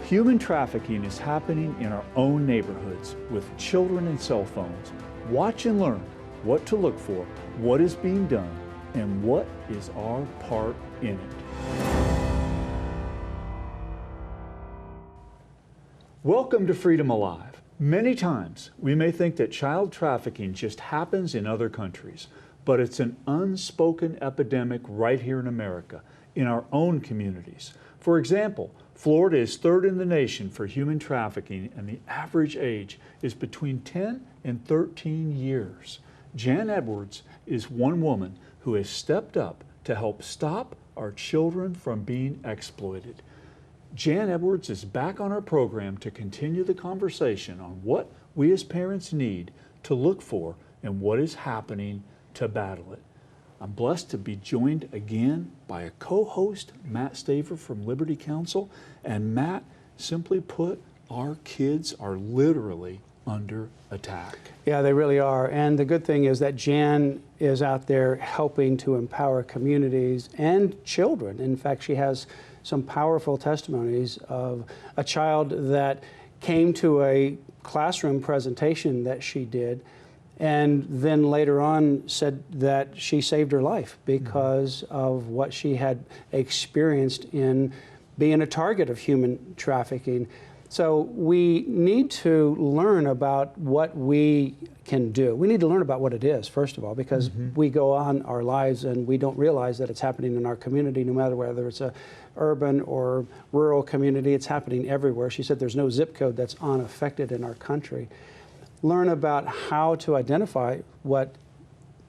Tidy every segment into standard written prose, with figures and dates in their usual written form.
Human trafficking is happening in our own neighborhoods with children and cell phones. Watch and learn what to look for, what is being done, and what is our part in it. Welcome to Freedom Alive. Many times we may think that child trafficking just happens in other countries, but it's an unspoken epidemic right here in America, in our own communities. For example, Florida is third in the nation for human trafficking, and the average age is between 10 and 13 years. Jan Edwards is one woman who has stepped up to help stop our children from being exploited. Jan Edwards is back on our program to continue the conversation on what we as parents need to look for and what is happening to battle it. I'm blessed to be joined again by a co-host, Matt Staver from Liberty Counsel. And Matt, simply put, our kids are literally under attack. Yeah, they really are. And the good thing is that Jan is out there helping to empower communities and children. In fact, she has some powerful testimonies of a child that came to a classroom presentation that she did, and then later on said that she saved her life because of what she had experienced in being a target of human trafficking. So we need to learn about what we can do. We need to learn about what it is, first of all, because we go on our lives and we don't realize that it's happening in our community, no matter whether it's a urban or rural community. It's happening everywhere. She said there's no zip code that's unaffected in our country. Learn about how to identify what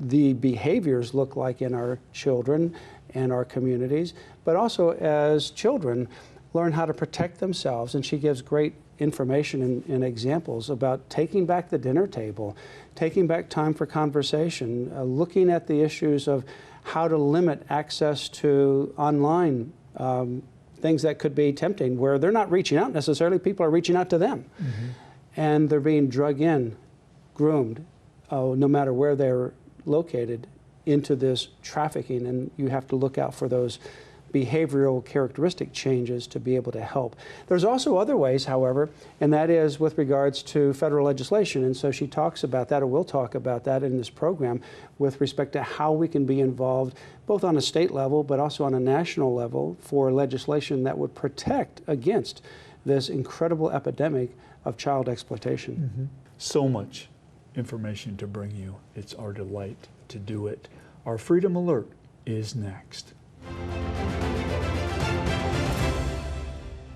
the behaviors look like in our children and our communities, but also as children, learn how to protect themselves. And she gives great information and examples about taking back the dinner table, taking back time for conversation, looking at the issues of how to limit access to online things that could be tempting, where they're not reaching out necessarily, people are reaching out to them. And they're being drug in, groomed, no matter where they're located, into this trafficking. And you have to look out for those behavioral characteristic changes to be able to help. There's also other ways, however, and that is with regards to federal legislation. And so she talks about that, or will talk about that in this program, with respect to how we can be involved both on a state level but also on a national level for legislation that would protect against this incredible epidemic of child exploitation. So much information to bring you. It's our delight to do it. Our Freedom Alert is next.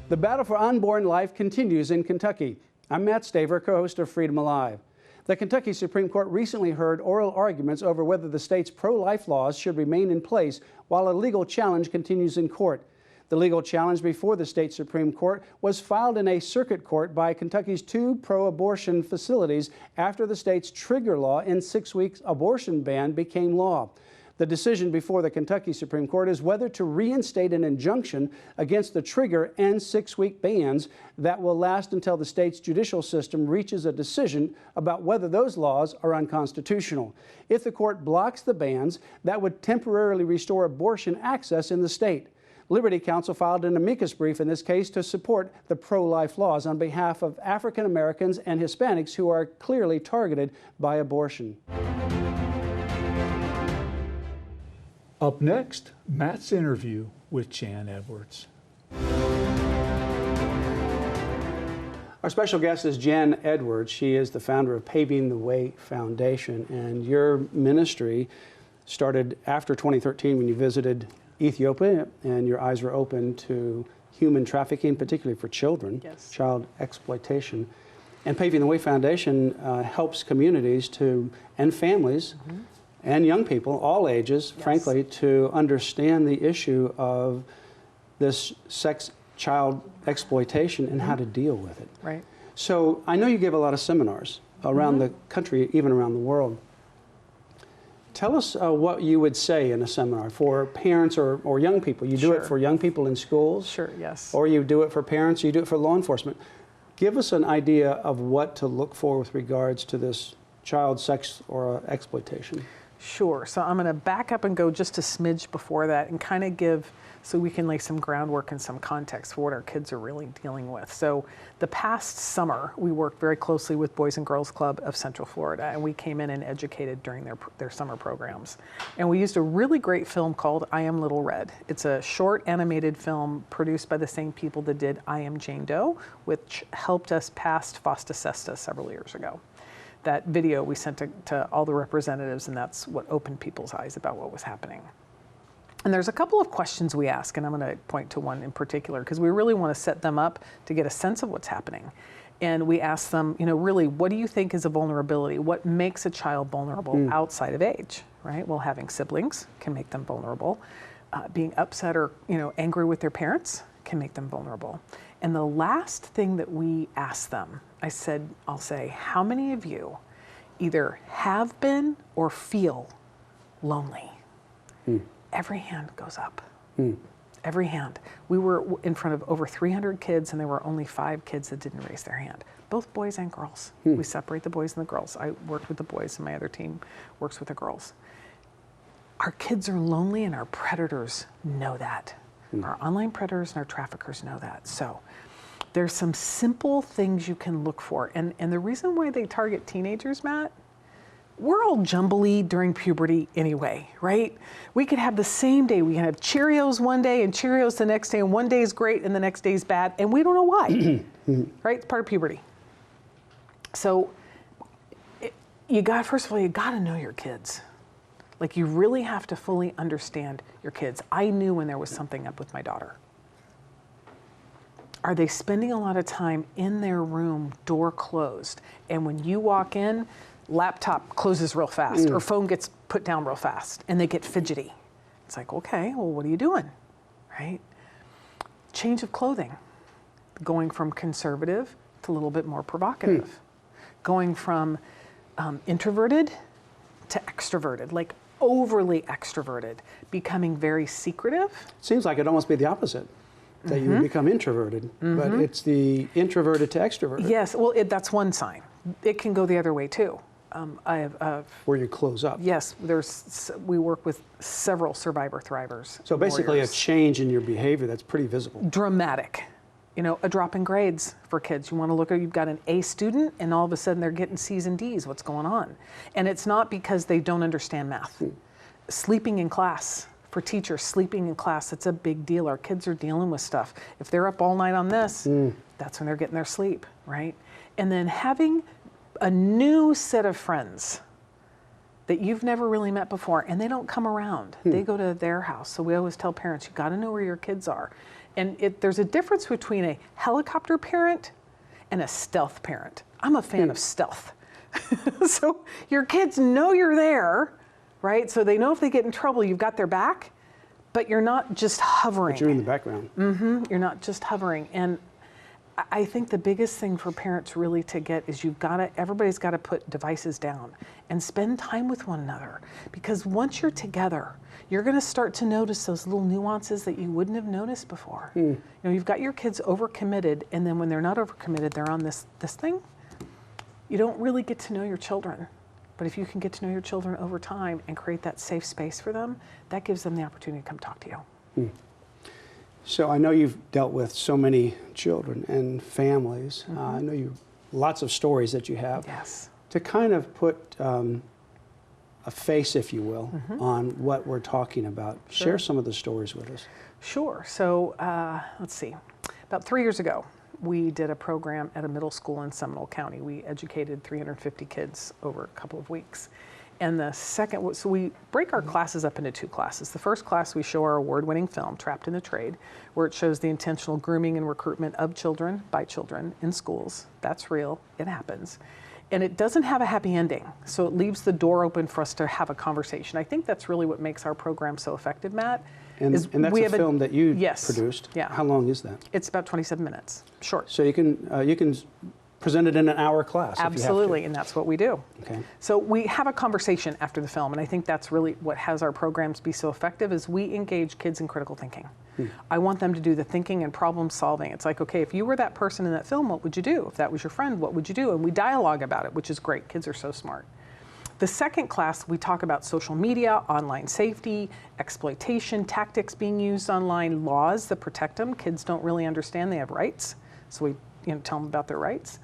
The battle for unborn life continues in Kentucky. I'm Matt Staver, co-host of Freedom Alive. The Kentucky Supreme Court recently heard oral arguments over whether the state's pro-life laws should remain in place while a legal challenge continues in court. The legal challenge before the state Supreme Court was filed in a circuit court by Kentucky's 2 pro-abortion facilities after the state's trigger law and 6-week abortion ban became law. The decision before the Kentucky Supreme Court is whether to reinstate an injunction against the trigger and 6-week bans that will last until the state's judicial system reaches a decision about whether those laws are unconstitutional. If the court blocks the bans, that would temporarily restore abortion access in the state. Liberty Counsel filed an amicus brief in this case to support the pro-life laws on behalf of African Americans and Hispanics who are clearly targeted by abortion. Up next, Matt's interview with Jan Edwards. Our special guest is Jan Edwards. She is the founder of Paving the Way Foundation, and your ministry started after 2013 when you visited Ethiopia and your eyes were open to human trafficking, particularly for children, child exploitation. And Paving the Way Foundation helps communities and families and young people, all ages, frankly, to understand the issue of this sex child exploitation and how to deal with it. Right. So I know you give a lot of seminars around the country, even around the world. Tell us what you would say in a seminar for parents or young people. You do it for young people in schools? Sure, yes. Or you do it for parents, you do it for law enforcement. Give us an idea of what to look for with regards to this child sex or exploitation. Sure. So I'm going to back up and go just a smidge before that and kind of give, so we can lay some groundwork and some context for what our kids are really dealing with. So the past summer, we worked very closely with Boys and Girls Club of Central Florida, and we came in and educated during their summer programs. And we used a really great film called I Am Little Red. It's a short animated film produced by the same people that did I Am Jane Doe, which helped us pass FOSTA SESTA several years ago. That video we sent to all the representatives, and that's what opened people's eyes about what was happening. And there's a couple of questions we ask, and I'm going to point to one in particular because we really want to set them up to get a sense of what's happening. And we ask them, really, what do you think is a vulnerability? What makes a child vulnerable outside of age, right? Well, having siblings can make them vulnerable. Being upset or, angry with their parents can make them vulnerable. And the last thing that we ask them, I'll say, how many of you either have been or feel lonely? Every hand goes up. Every hand. We were in front of over 300 kids, and there were only 5 kids that didn't raise their hand, both boys and girls. We separate the boys and the girls. I worked with the boys, and my other team works with the girls. Our kids are lonely, and our predators know that. Our online predators and our traffickers know that. So there's some simple things you can look for. And the reason why they target teenagers, Matt, we're all jumbly during puberty anyway, right? We could have the same day. We can have Cheerios one day and Cheerios the next day, and one day is great and the next day is bad, and we don't know why, right? It's part of puberty. So first of all, you got to know your kids. Like, you really have to fully understand your kids. I knew when there was something up with my daughter. Are they spending a lot of time in their room, door closed? And when you walk in, laptop closes real fast or phone gets put down real fast and they get fidgety. It's like, okay, well, what are you doing, right? Change of clothing, going from conservative to a little bit more provocative, going from introverted to extroverted, like overly extroverted, becoming very secretive. Seems like it'd almost be the opposite, that you would become introverted, but it's the introverted to extroverted. Yes, well, that's one sign. It can go the other way too. Where you close up. Yes, we work with several survivor thrivers. So basically warriors. a change in your behavior that's pretty visible. Dramatic. A drop in grades for kids. You want to look at, you've got an A student and all of a sudden they're getting C's and D's. What's going on? And it's not because they don't understand math. Sleeping in class. For teachers, sleeping in class, it's a big deal. Our kids are dealing with stuff. If they're up all night on this, that's when they're getting their sleep, right? And then having a new set of friends that you've never really met before, and they don't come around. They go to their house. So we always tell parents, you got to know where your kids are. And there's a difference between a helicopter parent and a stealth parent. I'm a fan of stealth. So your kids know you're there, right? So they know if they get in trouble, you've got their back, but you're not just hovering. But you're in the background. You're not just hovering. And I think the biggest thing for parents really to get is everybody's got to put devices down and spend time with one another. Because once you're together, you're going to start to notice those little nuances that you wouldn't have noticed before. You've got your kids overcommitted, and then when they're not overcommitted, they're on this thing. You don't really get to know your children. But if you can get to know your children over time and create that safe space for them, that gives them the opportunity to come talk to you. So I know you've dealt with so many children and families. I know lots of stories that you have. Yes. To kind of put a face, if you will, on what we're talking about, share some of the stories with us. Sure. So let's see. About 3 years ago, we did a program at a middle school in Seminole County. We educated 350 kids over a couple of weeks. And the second, so we break our classes up into 2 classes. The first class, we show our award-winning film, Trapped in the Trade, where it shows the intentional grooming and recruitment of children by children in schools. That's real. It happens. And it doesn't have a happy ending, so it leaves the door open for us to have a conversation. I think that's really what makes our program so effective, Matt. And that's a film that you produced. Yeah. How long is that? It's about 27 minutes, short. So you can present it in an hour class. Absolutely, and that's what we do. Okay. So we have a conversation after the film, and I think that's really what has our programs be so effective is we engage kids in critical thinking. I want them to do the thinking and problem solving. It's like, okay, if you were that person in that film, what would you do? If that was your friend, what would you do? And we dialogue about it, which is great. Kids are so smart. The second class, we talk about social media, online safety, exploitation, tactics being used online, laws that protect them. Kids don't really understand they have rights, so we tell them about their rights.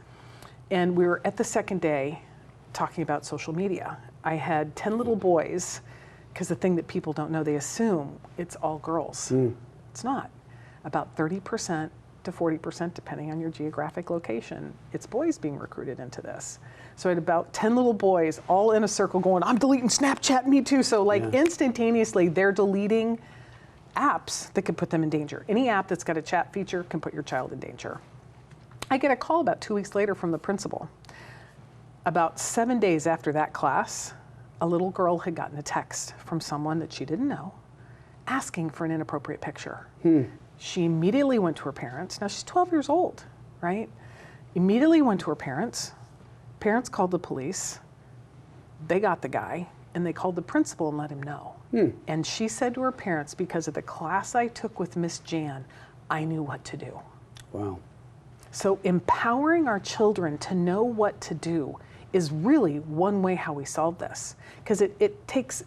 And we were at the second day talking about social media. I had 10 little boys, because the thing that people don't know, they assume it's all girls. It's not. About 30% to 40%, depending on your geographic location, it's boys being recruited into this. So I had about 10 little boys all in a circle going, I'm deleting Snapchat, me too. So like instantaneously, they're deleting apps that could put them in danger. Any app that's got a chat feature can put your child in danger. I get a call about 2 weeks later from the principal. About 7 days after that class, a little girl had gotten a text from someone that she didn't know asking for an inappropriate picture. She immediately went to her parents. Now she's 12 years old, right? Immediately went to her parents. Parents called the police. They got the guy, and they called the principal and let him know. And she said to her parents, because of the class I took with Miss Jan, I knew what to do. Wow. So empowering our children to know what to do is really one way how we solve this. Because it takes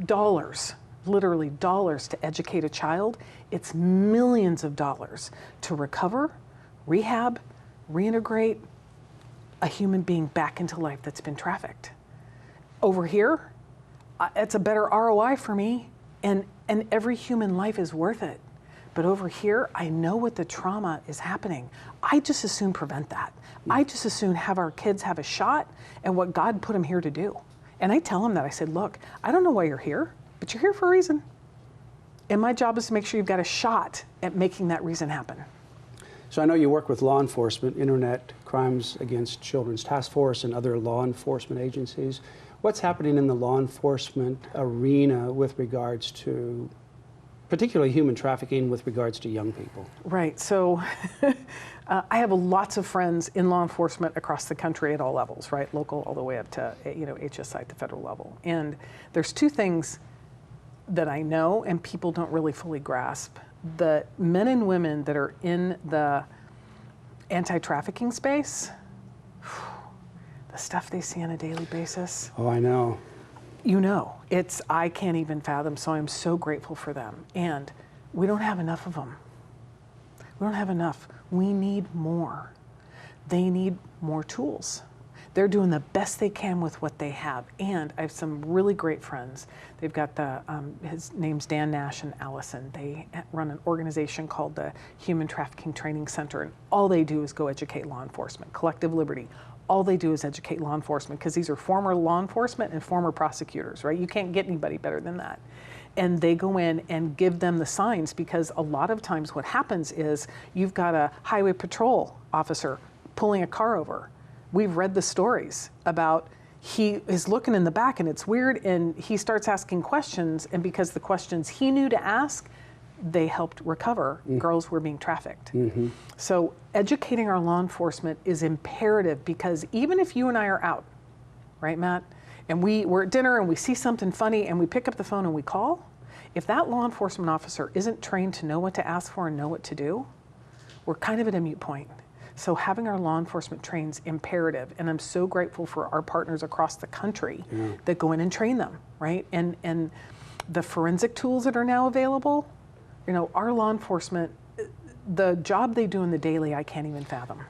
dollars, literally dollars, to educate a child. It's millions of dollars to recover, rehab, reintegrate a human being back into life that's been trafficked. Over here, it's a better ROI for me, and every human life is worth it. But over here, I know what the trauma is happening. I just as soon prevent that. I just as soon have our kids have a shot at what God put them here to do. And I tell them that. I said, look, I don't know why you're here, but you're here for a reason. And my job is to make sure you've got a shot at making that reason happen. So I know you work with law enforcement, Internet Crimes Against Children's Task Force, and other law enforcement agencies. What's happening in the law enforcement arena with regards to particularly human trafficking with regards to young people? Right. So I have lots of friends in law enforcement across the country at all levels, right? Local all the way up to HSI at the federal level. And there's two things that I know and people don't really fully grasp. The men and women that are in the anti-trafficking space, the stuff they see on a daily basis. Oh, I know. I can't even fathom, so I'm so grateful for them. And we don't have enough of them. We don't have enough. We need more. They need more tools. They're doing the best they can with what they have. And I have some really great friends. They've got his name's Dan Nash and Allison. They run an organization called the Human Trafficking Training Center. And all they do is go educate law enforcement, collective liberty. All they do is educate law enforcement, because these are former law enforcement and former prosecutors, right? You can't get anybody better than that. And they go in and give them the signs, because a lot of times what happens is you've got a highway patrol officer pulling a car over. We've read the stories about he is looking in the back and it's weird, and he starts asking questions, and because the questions he knew to ask, they helped recover girls who were being trafficked. So educating our law enforcement is imperative, because even if you and I are out, right, Matt, and we're at dinner and we see something funny and we pick up the phone and we call, if that law enforcement officer isn't trained to know what to ask for and know what to do, we're kind of at a mute point. So having our law enforcement trained is imperative, and I'm so grateful for our partners across the country that go in and train them, right? And the forensic tools that are now available, our law enforcement, the job they do in the daily, I can't even fathom.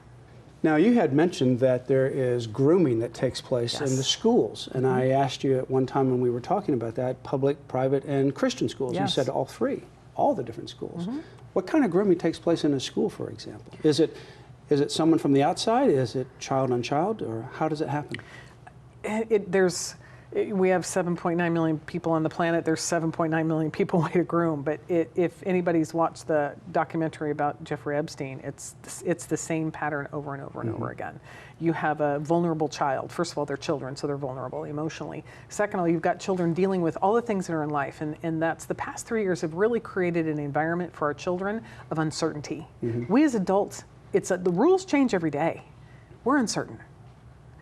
Now, you had mentioned that there is grooming that takes place in the schools, and I asked you at one time when we were talking about that, public, private, and Christian schools. You said all three, all the different schools. What kind of grooming takes place in a school, for example? Is it someone from the outside? Is it child on child, or how does it happen? We have 7.9 million people on the planet. There's 7.9 million people way to groom. But if anybody's watched the documentary about Jeffrey Epstein, it's the same pattern over and over and over again. You have a vulnerable child. First of all, they're children, so they're vulnerable emotionally. Second of all, you've got children dealing with all the things that are in life. And that's the past 3 years have really created an environment for our children of uncertainty. We as adults, the rules change every day. We're uncertain.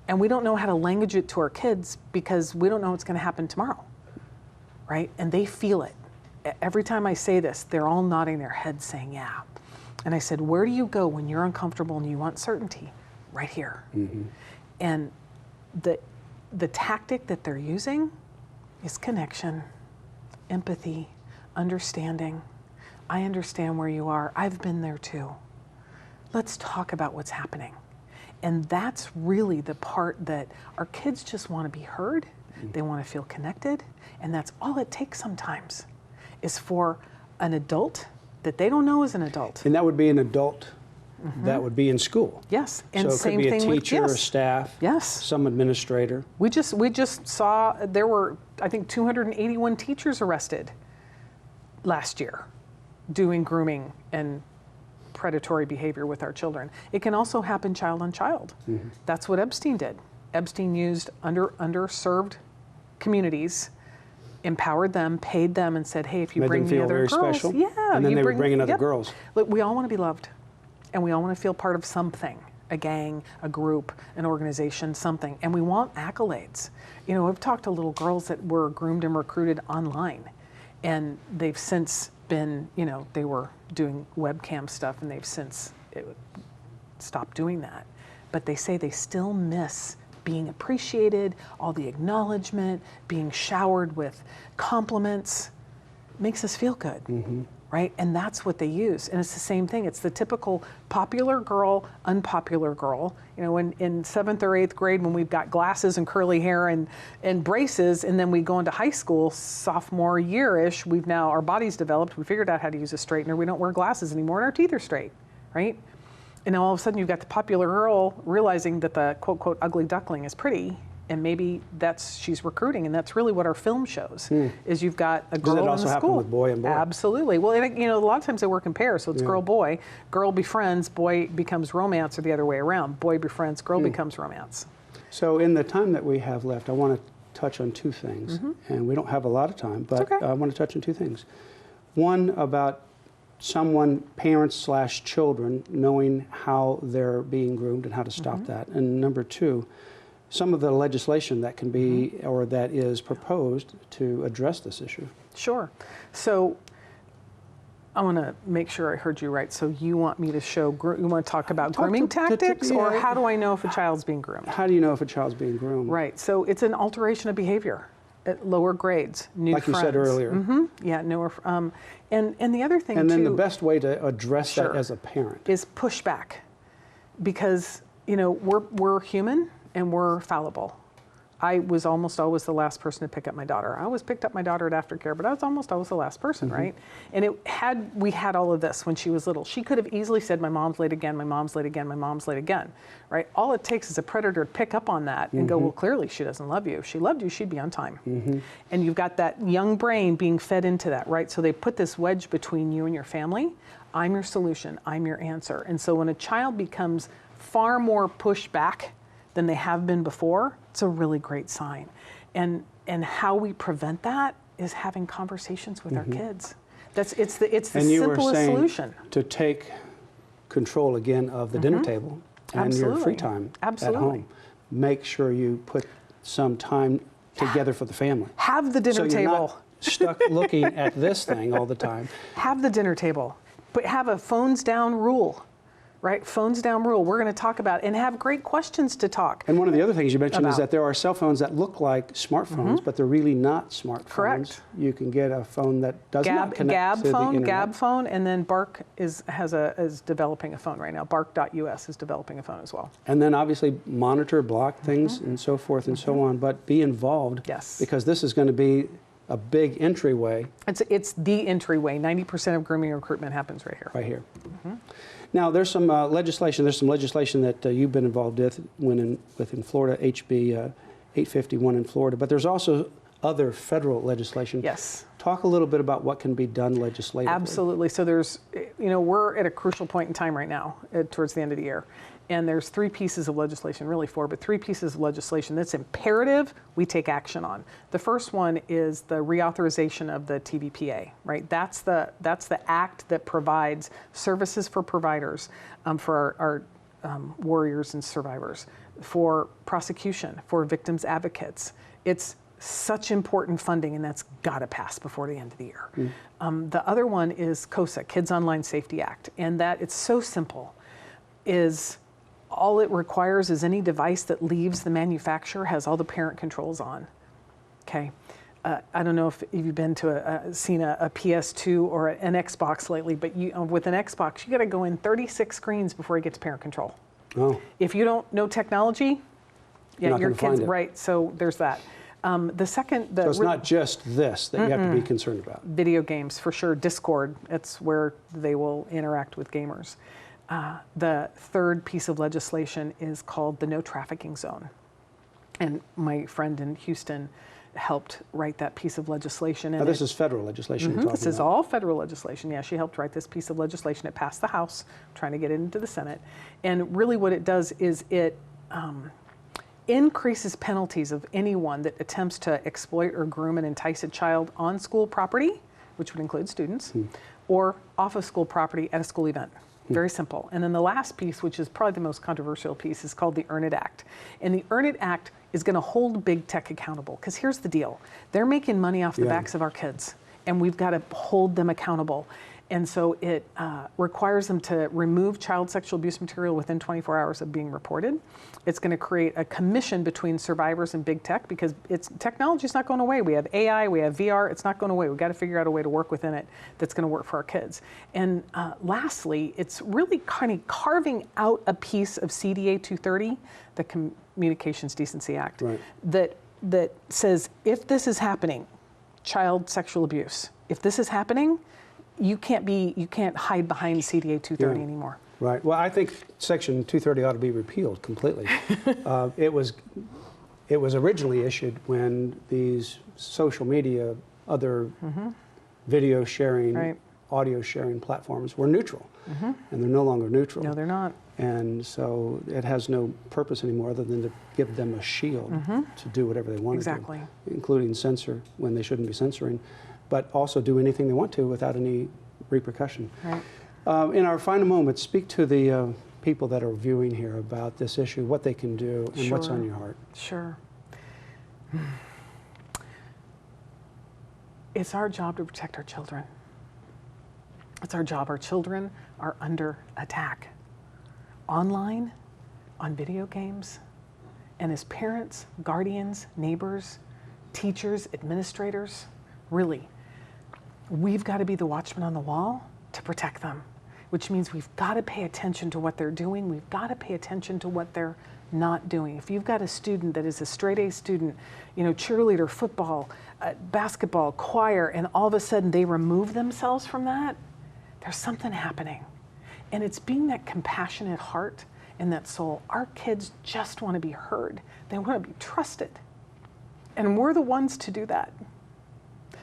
And we don't know how to language it to our kids, because we don't know what's going to happen tomorrow, right? And they feel it. Every time I say this, they're all nodding their heads saying, yeah. And I said, where do you go when you're uncomfortable and you want certainty? Right here. And the tactic that they're using is connection, empathy, understanding. I understand where you are. I've been there too. Let's talk about what's happening. And that's really the part that our kids just want to be heard. They want to feel connected. And that's all it takes sometimes, is for an adult that they don't know is an adult. And that would be an adult that would be in school. Yes, and so it same could be thing a teacher, with a staff, yes, some administrator. We just saw there were, I think, 281 teachers arrested last year doing grooming and predatory behavior with our children. It can also happen child on child. That's what Epstein did. Epstein used underserved communities, empowered them, paid them, and said, hey, if you Made bring them me feel other very girls, special. yeah, And then you they bring, would bring in other yep. girls. Look, we all want to be loved, and we all want to feel part of something, a gang, a group, an organization, something, and we want accolades. You know, I've talked to little girls that were groomed and recruited online, and they've since been, you know, they were doing webcam stuff, and they've since stopped doing that. But they say they still miss being appreciated, all the acknowledgement, being showered with compliments. Makes us feel good, right? And that's what they use. And it's the same thing. It's the typical popular girl, unpopular girl. You know, in 7th or 8th grade, when we've got glasses and curly hair and braces, and then we go into high school, sophomore year-ish, our body's developed, we figured out how to use a straightener, we don't wear glasses anymore, and our teeth are straight, right? And now all of a sudden you've got the popular girl realizing that the quote, quote, ugly duckling is pretty, and maybe she's recruiting, and that's really what our film shows, is you've got a girl in the school. Does it also happen with boy and boy? Absolutely. Well, you know, a lot of times they work in pairs, so it's girl-boy. Girl befriends, boy becomes romance, or the other way around. Boy befriends, girl becomes romance. So in the time that we have left, I want to touch on two things. And we don't have a lot of time, but okay. I want to touch on two things. One, about parents/children, knowing how they're being groomed and how to stop that. And number two, some of the legislation that can be or that is proposed to address this issue. Sure. So I want to make sure I heard you right. So you want me to you want to talk about grooming tactics, or how do I know if a child's being groomed? How do you know if a child's being groomed? Right. So it's an alteration of behavior at lower grades, new like friends. you said earlier. Yeah, newer. And the other thing and then too, the best way to address that as a parent is pushback, because you know we're human and we're fallible. I was almost always the last person to pick up my daughter. I always picked up my daughter at aftercare, but I was almost always the last person, right? And we had all of this when she was little. She could have easily said, my mom's late again, my mom's late again, my mom's late again, right? All it takes is a predator to pick up on that and go, well, clearly she doesn't love you. If she loved you, she'd be on time. And you've got that young brain being fed into that, right? So they put this wedge between you and your family. I'm your solution, I'm your answer. And so when a child becomes far more pushed back than they have been before, it's a really great sign. And how we prevent that is having conversations with our kids. It's the and you were simplest saying solution. to take control again of the dinner table and your free time at home. Make sure you put some time together for the family. Have the dinner so you're table. Not stuck looking at this thing all the time. Have the dinner table, but have a phones down rule. Right? Phones down rule. We're going to talk about and have great questions to talk. And one of the other things you mentioned is that there are cell phones that look like smartphones, but they're really not smartphones. Correct. You can get a phone that does not connect to the internet. Gab phone, and then Bark is developing a phone right now. Bark.us is developing a phone as well. And then obviously monitor, block things, and so forth and so on. But be involved, because this is going to be a big entryway. It's the entryway. 90% of grooming recruitment happens right here. Right here. Now, there's some legislation. There's some legislation that you've been involved with in Florida, HB 851 in Florida. But there's also other federal legislation. Yes. Talk a little bit about what can be done legislatively. Absolutely. So there's, we're at a crucial point in time right now, towards the end of the year. And there's 3 pieces of legislation, really 4, but 3 pieces of legislation that's imperative we take action on. The first one is the reauthorization of the TVPA, right? That's the act that provides services for providers, for our warriors and survivors, for prosecution, for victims advocates. It's such important funding, and that's got to pass before the end of the year. The other one is KOSA, Kids Online Safety Act, and that it's so simple, is all it requires is any device that leaves the manufacturer has all the parent controls on. Okay. I don't know if you've been to seen a PS2 or an Xbox lately, but with an Xbox, you got to go in 36 screens before you get to parent control. Oh. If you don't know technology, You're your not gonna kids, find it. right? So there's that. So it's not just this that you have to be concerned about. Video games, for sure. Discord, it's where they will interact with gamers. The third piece of legislation is called the No Trafficking Zone. And my friend in Houston helped write that piece of legislation. Now, this is federal legislation you're talking This is about. all federal legislation. Yeah, she helped write this piece of legislation. It passed the House, trying to get it into the Senate. And really what it does is it increases penalties of anyone that attempts to exploit or groom and entice a child on school property, which would include students, or off of school property at a school event. Very simple. And then the last piece, which is probably the most controversial piece, is called the Earn It Act. And the Earn It Act is going to hold big tech accountable. Because here's the deal. They're making money off the backs of our kids. And we've got to hold them accountable. And so it requires them to remove child sexual abuse material within 24 hours of being reported. It's going to create a commission between survivors and big tech, because technology's not going away. We have AI, we have VR, it's not going away. We've got to figure out a way to work within it that's going to work for our kids. And lastly, it's really kind of carving out a piece of CDA 230, the Communications Decency Act, Right. that says if this is happening, child sexual abuse, if this is happening, you can't hide behind CDA 230 anymore. Right. Well, I think Section 230 ought to be repealed completely. It was originally issued when these social media, other video sharing, Right. audio sharing platforms were neutral, and they're no longer neutral. No, they're not. And so it has no purpose anymore other than to give them a shield to do whatever they want Exactly. to do, including censor when they shouldn't be censoring, but also do anything they want to without any repercussion. Right. In our final moments, speak to the people that are viewing here about this issue, what they can do, and what's on Sure. your heart. Sure. It's our job to protect our children. It's our job. Our children are under attack. Online, on video games, and as parents, guardians, neighbors, teachers, administrators, really, we've got to be the watchman on the wall to protect them, which means we've got to pay attention to what they're doing. We've got to pay attention to what they're not doing. If you've got a student that is a straight A student, cheerleader, football, basketball, choir, and all of a sudden they remove themselves from that, there's something happening. And it's being that compassionate heart and that soul. Our kids just want to be heard. They want to be trusted. And we're the ones to do that.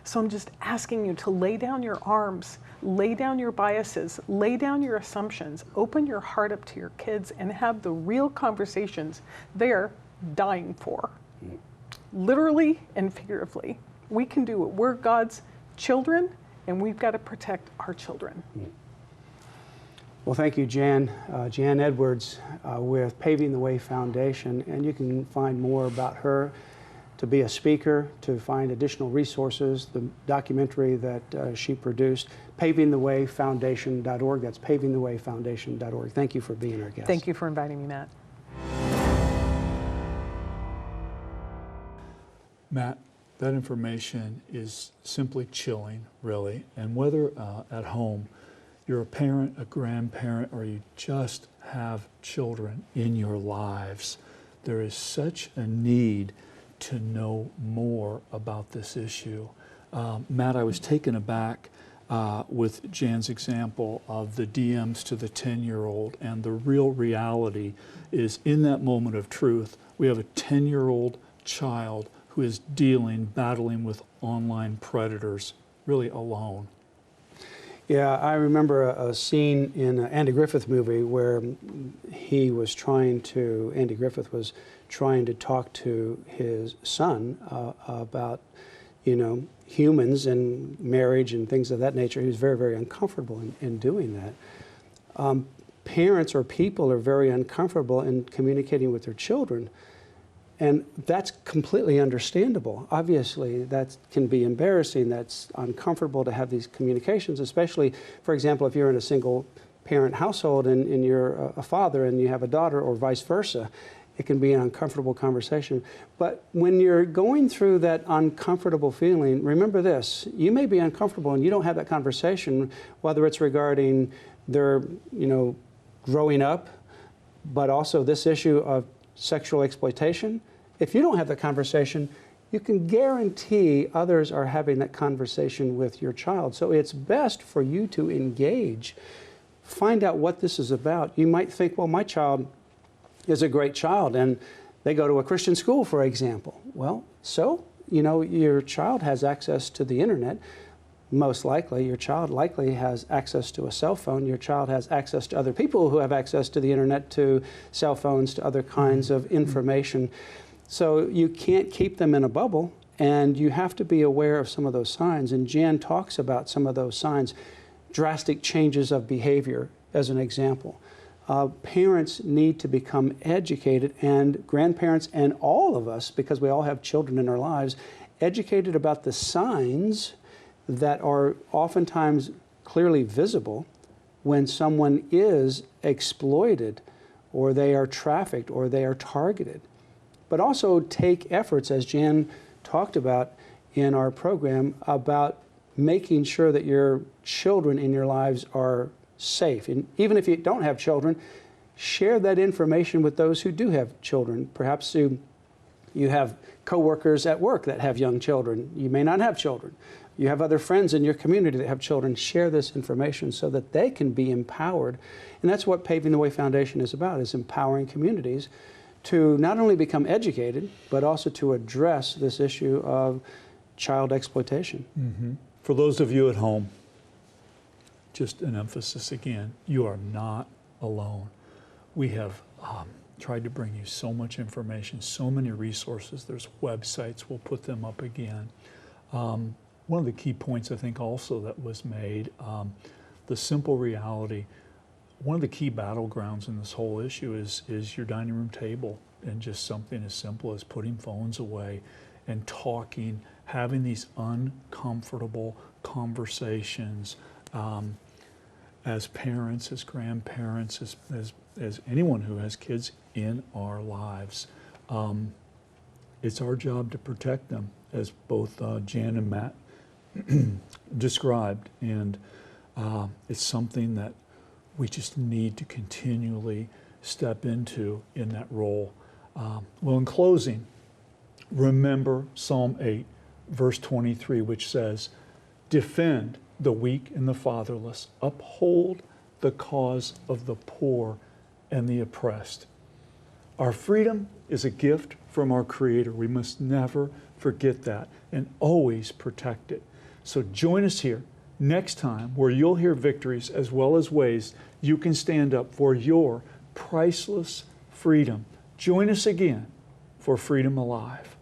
So I'm just asking you to lay down your arms, lay down your biases, lay down your assumptions, open your heart up to your kids, and have the real conversations they're dying for. Literally and figuratively. We can do it. We're God's children, and we've got to protect our children. Well, thank you, Jan. Jan Edwards with Paving the Way Foundation, and you can find more about her, to be a speaker, to find additional resources, the documentary that she produced, pavingthewayfoundation.org. That's pavingthewayfoundation.org. Thank you for being our guest. Thank you for inviting me, Matt. Matt, that information is simply chilling, really. And whether at home you're a parent, a grandparent, or you just have children in your lives, there is such a need to know more about this issue. Matt, I was taken aback with Jan's example of the DMs to the 10-year-old, and the real reality is in that moment of truth, we have a 10-year-old child who is battling with online predators, really alone. Yeah, I remember a scene in an Andy Griffith movie where Andy Griffith was trying to talk to his son about, humans and marriage and things of that nature. He was very, very uncomfortable in doing that. Parents or people are very uncomfortable in communicating with their children. And that's completely understandable. Obviously, that can be embarrassing. That's uncomfortable to have these communications, especially, for example, if you're in a single parent household and you're a father and you have a daughter, or vice versa, it can be an uncomfortable conversation. But when you're going through that uncomfortable feeling, remember this: you may be uncomfortable and you don't have that conversation, whether it's regarding their, growing up, but also this issue of sexual exploitation. If you don't have that conversation, you can guarantee others are having that conversation with your child. So it's best for you to engage, find out what this is about. You might think, well, my child is a great child and they go to a Christian school, for example. Well, so, your child has access to the internet. Most likely, your child likely has access to a cell phone. Your child has access to other people who have access to the internet, to cell phones, to other kinds of information. So you can't keep them in a bubble, and you have to be aware of some of those signs. And Jan talks about some of those signs, drastic changes of behavior, as an example. Parents need to become educated, and grandparents and all of us, because we all have children in our lives, educated about the signs that are oftentimes clearly visible when someone is exploited, or they are trafficked, or they are targeted. But also take efforts, as Jan talked about in our program, about making sure that your children in your lives are safe. And even if you don't have children, share that information with those who do have children. Perhaps you have coworkers at work that have young children. You may not have children. You have other friends in your community that have children. Share this information so that they can be empowered. And that's what Paving the Way Foundation is about, is empowering communities to not only become educated, but also to address this issue of child exploitation. Mm-hmm. For those of you at home, just an emphasis again, you are not alone. We have tried to bring you so much information, so many resources. There's websites, we'll put them up again. One of the key points I think also that was made, the simple reality, one of the key battlegrounds in this whole issue is your dining room table, and just something as simple as putting phones away and talking, having these uncomfortable conversations as parents, as grandparents, as anyone who has kids in our lives. It's our job to protect them, as both Jan and Matt described, and it's something that we just need to continually step into in that role. Well, in closing, remember Psalm 8, verse 23, which says, "Defend the weak and the fatherless, uphold the cause of the poor and the oppressed." Our freedom is a gift from our Creator. We must never forget that and always protect it. So join us here next time, where you'll hear victories as well as ways you can stand up for your priceless freedom. Join us again for Freedom Alive.